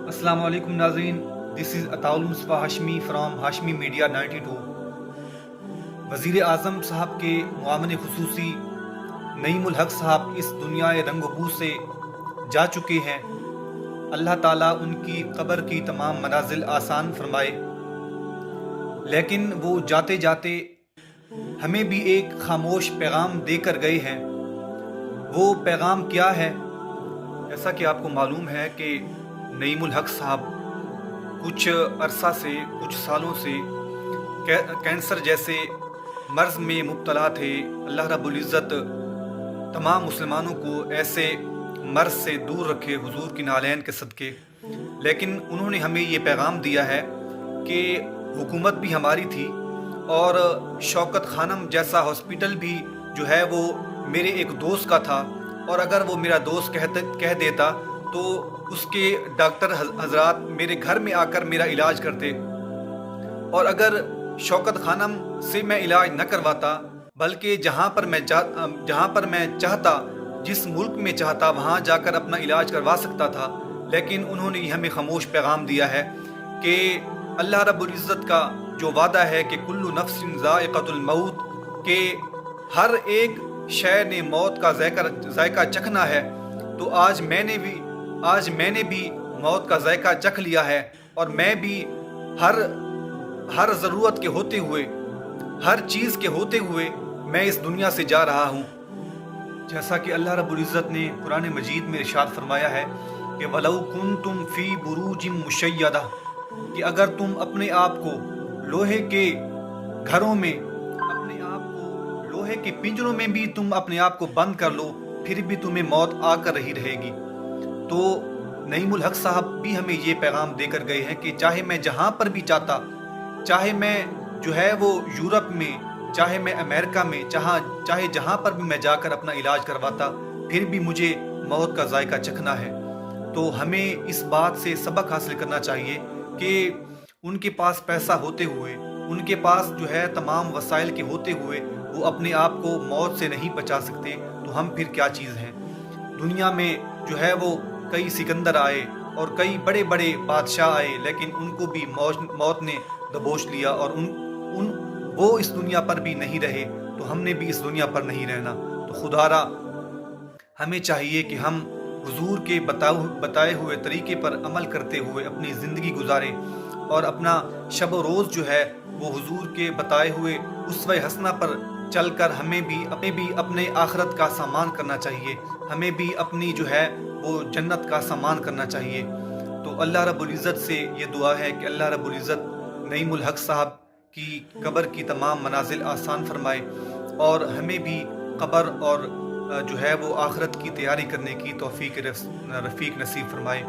अस्सलाम वालेकुम नाज़रीन, this is Ataul Mustafa Hashmi from Hashmi media 92। वज़ीर आज़म साहब के मुआविन खुसूसी नईमुल हक साहब इस दुनियाए रंगबू से जा चुके हैं। अल्लाह ताला उनकी कब्र की तमाम मनाजिल आसान फरमाए। लेकिन वो जाते जाते हमें भी एक खामोश पैगाम देकर गए हैं। वो पैगाम क्या है? जैसा कि आपको मालूम है कि नईमुल हक साहब कुछ अरसा से, कुछ सालों से कैंसर जैसे मर्ज़ में मुब्तला थे। अल्लाह रब्बुल इज़्ज़त तमाम मुसलमानों को ऐसे मर्ज़ से दूर रखे हुजूर की नालैन के सदके। लेकिन उन्होंने हमें ये पैगाम दिया है कि हुकूमत भी हमारी थी और शौकत खानम जैसा हॉस्पिटल भी जो है वो मेरे एक दोस्त का था, और अगर वो मेरा दोस्त कह देता तो उसके डॉक्टर हजरात मेरे घर में आकर मेरा इलाज करते, और अगर शौकत खानम से मैं इलाज न करवाता बल्कि जहाँ पर मैं चाहता, जिस मुल्क में चाहता वहाँ जाकर अपना इलाज करवा सकता था। लेकिन उन्होंने हमें खामोश पैगाम दिया है कि अल्लाह रब्बुल इज़्ज़त का जो वादा है कि कुल्लु नफ्सिन ज़ाइक़तुल मौत, के हर एक शय ने मौत का जायका चखना है। तो आज मैंने भी मौत का जायका चख लिया है, और मैं भी हर ज़रूरत के होते हुए, हर चीज़ के होते हुए मैं इस दुनिया से जा रहा हूँ। जैसा कि अल्लाह रब्बुल इज़्ज़त ने कुरान मजीद में इरशाद फरमाया है कि वलौ कुंतुम फ़ी बुरूजिम मुशय्यदा, कि अगर तुम अपने आप को लोहे के घरों में, अपने आप को लोहे के पिंजरों में भी तुम अपने आप को बंद कर लो, फिर भी तुम्हें मौत आकर रही रहेगी। तो नईमुल हक साहब भी हमें ये पैगाम देकर गए हैं कि चाहे मैं जहाँ पर भी चाहता, चाहे मैं जो है वो यूरोप में, चाहे मैं अमेरिका में, चाहे जहाँ पर भी मैं जाकर अपना इलाज करवाता, फिर भी मुझे मौत का जायका चखना है। तो हमें इस बात से सबक हासिल करना चाहिए कि उनके पास पैसा होते हुए, उनके पास जो है तमाम वसाइल के होते हुए वो अपने आप को मौत से नहीं बचा सकते, तो हम फिर क्या चीज़ हैं। दुनिया में जो है वो कई सिकंदर आए और कई बड़े बड़े बादशाह आए, लेकिन उनको भी मौत ने दबोच लिया, और वो इस दुनिया पर भी नहीं रहे, तो हमने भी इस दुनिया पर नहीं रहना। तो खुदारा हमें चाहिए कि हम हुजूर के बताए हुए तरीके पर अमल करते हुए अपनी ज़िंदगी गुजारें, और अपना शब व रोज़ जो है वो हुजूर के बताए हुए उसवे हसना पर चलकर हमें भी अपने आखरत का सामान करना चाहिए, हमें भी अपनी जो है वो जन्नत का सामान करना चाहिए। तो अल्लाह रब्बुल इज़्ज़त से ये दुआ है कि अल्लाह रब्बुल इज़्ज़त नईमुल हक साहब की कब्र की तमाम मनाजिल आसान फरमाए, और हमें भी कब्र और जो है वो आखरत की तैयारी करने की तौफीक रफ़ीक नसीब फरमाए।